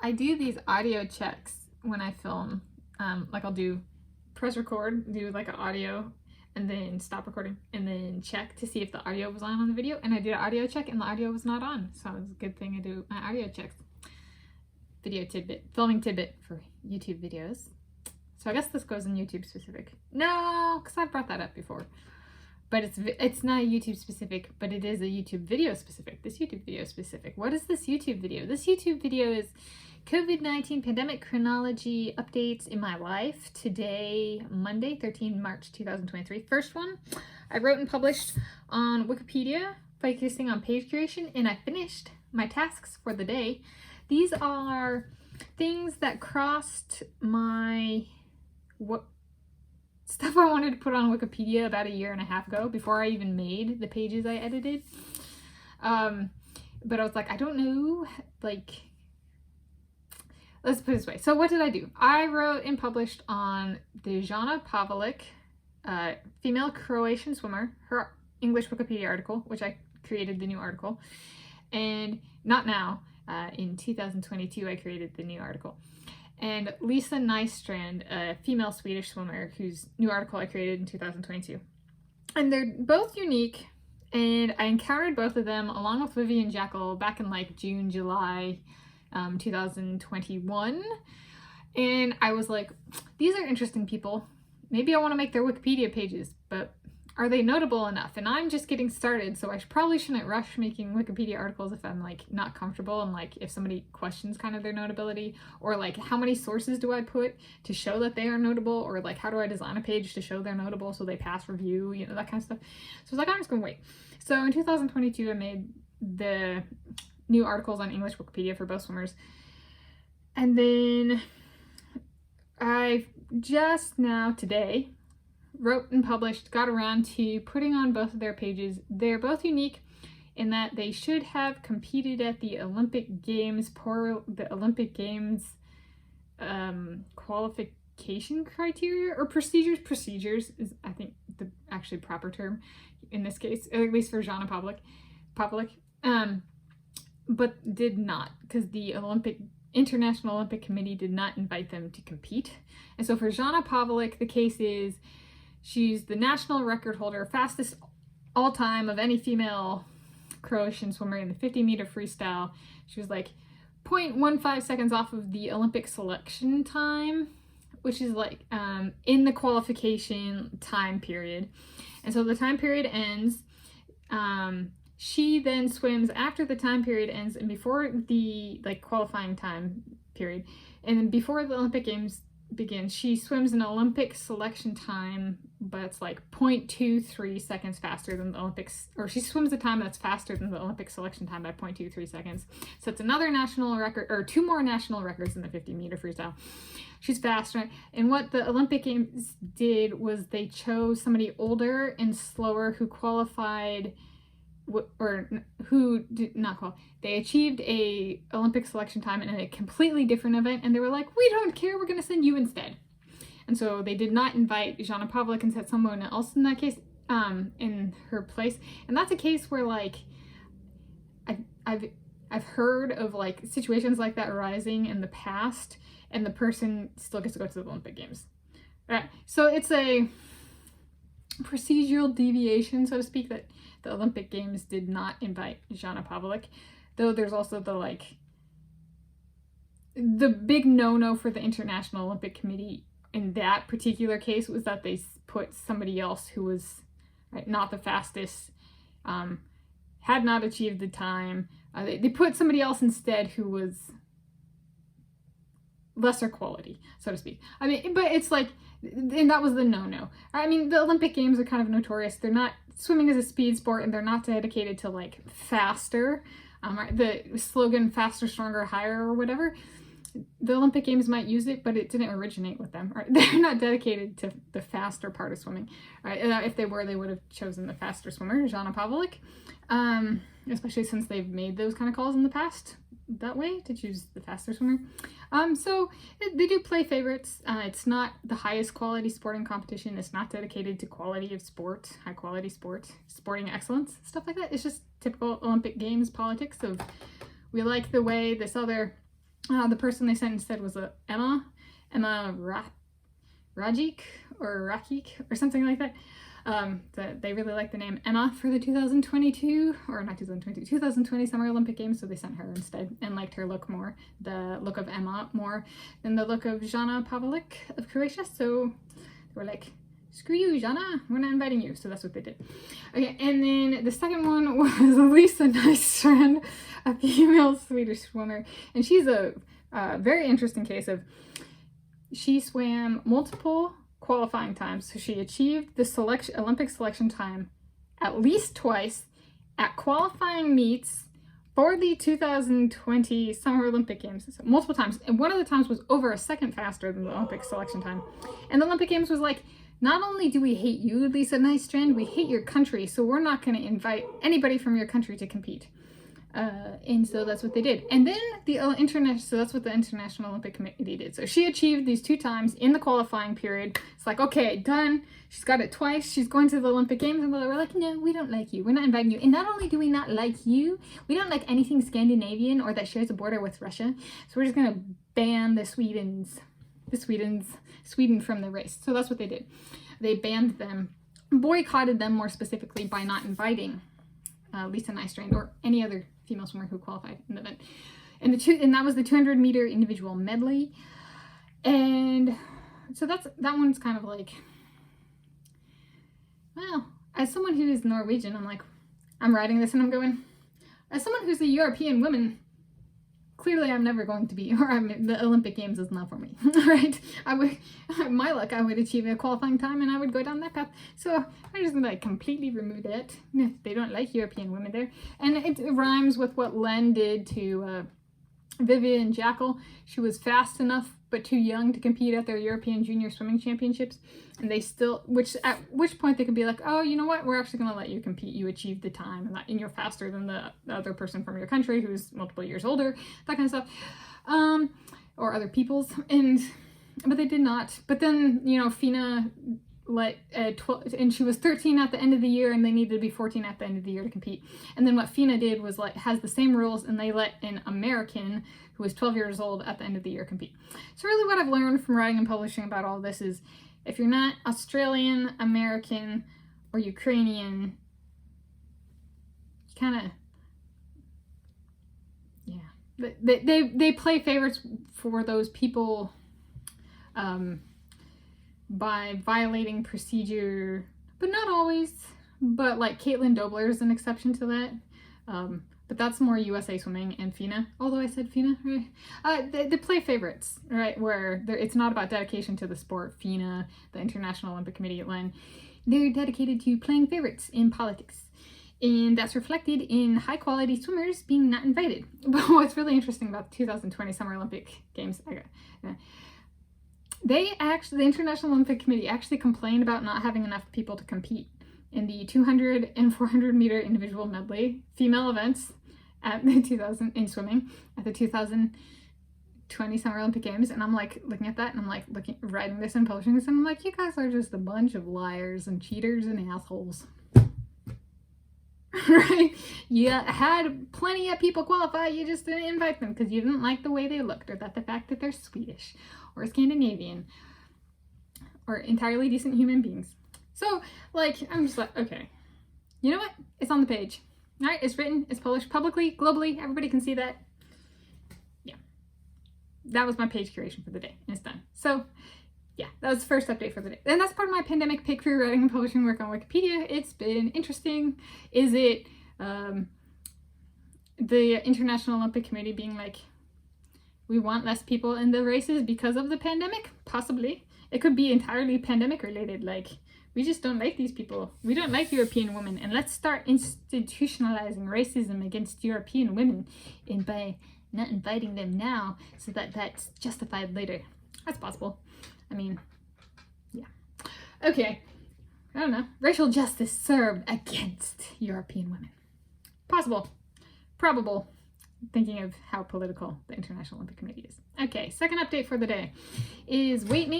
I do these audio checks when I film. Like I'll do press record, do like an audio, and then stop recording, and then check to see if the audio was on the video. And I did an audio check, and the audio was not on. So it's a good thing I do my audio checks. Video tidbit, filming tidbit for YouTube videos. So I guess this goes in YouTube specific. No, because I've brought that up before. But it's not YouTube specific, but it is a YouTube video specific. This YouTube video specific. What is this YouTube video? This YouTube video is COVID-19 pandemic chronology updates in my life. Today, Monday, 13 March 2023. First one I wrote and published on Wikipedia, focusing on page curation, and I finished my tasks for the day. These are things that crossed my stuff I wanted to put on Wikipedia about 1.5 years ago, before I even made the pages I edited. But I was like, I don't know, like, let's put it this way. So what did I do? I wrote and published on the Jana Pavlik, female Croatian swimmer, her English Wikipedia article, which I created the new article. And not now, in 2022, I created the new article. And Lisa Nystrand, a female Swedish swimmer, whose new article I created in 2022. And they're both unique, and I encountered both of them along with Vivian Jekyll back in like June, July 2021. And I was like, these are interesting people. Maybe I want to make their Wikipedia pages, but are they notable enough? And I'm just getting started, so I probably shouldn't rush making Wikipedia articles if I'm like not comfortable, and like if somebody questions kind of their notability, or like how many sources do I put to show that they are notable, or like how do I design a page to show they're notable so they pass review, you know, that kind of stuff. So I was like, I'm just gonna wait. So in 2022 I made the new articles on English Wikipedia for both swimmers, and then I just now today wrote and published, got around to putting on both of their pages. They're both unique in that they should have competed at the Olympic Games, qualification criteria or procedures. Procedures is, I think, the actually proper term in this case, at least for Jana Pavlik, but did not, because the International Olympic Committee did not invite them to compete. And so for Jana Pavlik, the case is she's the national record holder, fastest all time of any female Croatian swimmer in the 50-meter freestyle. She was like 0.15 seconds off of the Olympic selection time, which is like in the qualification time period. And so the time period ends. She then swims after the time period ends and before the like qualifying time period. And then before the Olympic Games begins, she swims an Olympic selection time, but it's like 0.23 seconds faster than the Olympics, or she swims a time that's faster than the Olympic selection time by 0.23 seconds. So it's another national record, or 2 more national records in the 50-meter freestyle. She's faster. And what the Olympic Games did was they chose somebody older and slower who qualified, or who did not qualify. They achieved a Olympic selection time in a completely different event, and they were like, we don't care, we're gonna send you instead. And so they did not invite Jana Pavlik and set someone else in that case in her place. And that's a case where like I've heard of like situations like that arising in the past, and the person still gets to go to the Olympic Games. Right. So it's a procedural deviation, so to speak, that the Olympic Games did not invite Jana Pavlik, though there's also the big no-no for the International Olympic Committee in that particular case was that they put somebody else who was not the fastest, had not achieved the time. They put somebody else instead who was lesser quality, so to speak. I mean, but it's like, and that was the no-no. I mean, the Olympic Games are kind of notorious. They're not, swimming is a speed sport, and they're not dedicated to like faster. The slogan faster, stronger, higher, or whatever. The Olympic Games might use it, but it didn't originate with them. Right? They're not dedicated to the faster part of swimming. Right? If they were, they would have chosen the faster swimmer, Jana Pavlik, especially since they've made those kind of calls in the past that way to choose the faster swimmer. So they do play favorites. It's not the highest quality sporting competition. It's not dedicated to quality of sport, high quality sport, sporting excellence, stuff like that. It's just typical Olympic Games politics of we like the way this other The person they sent instead was Emma Rajic or something like that. They really liked the name Emma for the 2022, or not 2022, 2020 Summer Olympic Games, so they sent her instead and liked her look more, the look of Emma more than the look of Jana Pavlik of Croatia. So they were like, screw you, Jana, we're not inviting you. So that's what they did. Okay, and then the second one was Lisa Nystrand, a female Swedish swimmer, and she's a very interesting case of, she swam multiple qualifying times, so she achieved the Olympic selection time at least twice at qualifying meets for the 2020 Summer Olympic Games, so multiple times, and one of the times was over a second faster than the Olympic selection time. And the Olympic Games was like, not only do we hate you, Lisa Nystrand, we hate your country, so we're not going to invite anybody from your country to compete. And so that's what they did. And then so that's what the International Olympic Committee did. So she achieved these 2 times in the qualifying period. It's like, okay, done. She's got it twice. She's going to the Olympic Games, and we're like, no, we don't like you. We're not inviting you. And not only do we not like you, we don't like anything Scandinavian or that shares a border with Russia. So we're just going to ban Sweden from the race. So that's what they did. They banned them, boycotted them more specifically by not inviting Lisa Nystrand or any other female swimmer who qualified in the event. And that was the 200-meter individual medley. And so that one's kind of like, well, as someone who is Norwegian, I'm like, I'm writing this and I'm going, as someone who's a European woman, clearly I'm never going to be, or the Olympic Games is not for me, right? My luck, I would achieve a qualifying time and I would go down that path. So I just like completely remove that. They don't like European women there. And it rhymes with what Len did to Vivian Jackal. She was fast enough but too young to compete at their European Junior Swimming Championships. And they still, at which point they could be like, oh, you know what? We're actually going to let you compete. You achieved the time and you're faster than the other person from your country who's multiple years older, that kind of stuff. Or other people's. But they did not. But then, Fina and she was 13 at the end of the year, and they needed to be 14 at the end of the year to compete. And then what FINA did was has the same rules, and they let an American who was 12 years old at the end of the year compete. So really what I've learned from writing and publishing about all this is, if you're not Australian, American, or Ukrainian, you kind of, yeah, they play favorites for those people by violating procedure, but not always. But like Caitlin Dobler is an exception to that. But that's more USA Swimming and FINA, although I said FINA, right? They play favorites, right? Where it's not about dedication to the sport. FINA, the International Olympic Committee at Len, they're dedicated to playing favorites in politics. And that's reflected in high quality swimmers being not invited. But what's really interesting about the 2020 Summer Olympic Games, the International Olympic Committee actually complained about not having enough people to compete in the 200 and 400 meter individual medley female events at the 2000 in swimming at the 2020 Summer Olympic Games. And I'm like looking at that, and I'm like writing this and publishing this, and I'm like, you guys are just a bunch of liars and cheaters and assholes. Right? You had plenty of people qualify, you just didn't invite them because you didn't like the way they looked, or the fact that they're Swedish or Scandinavian or entirely decent human beings. So I'm just like, okay, you know what? It's on the page. All right, it's written, it's published publicly, globally, everybody can see that. Yeah, that was my page curation for the day, and it's done. So yeah, that was the first update for the day. And that's part of my pandemic pick for writing and publishing work on Wikipedia. It's been interesting. Is it the International Olympic Committee being like, we want less people in the races because of the pandemic? Possibly. It could be entirely pandemic related. We just don't like these people. We don't like European women. And let's start institutionalizing racism against European women by not inviting them now so that that's justified later. That's possible. I mean, yeah. Okay. I don't know. Racial justice served against European women. Possible. Probable. Thinking of how political the International Olympic Committee is. Okay, second update for the day is weight maintenance.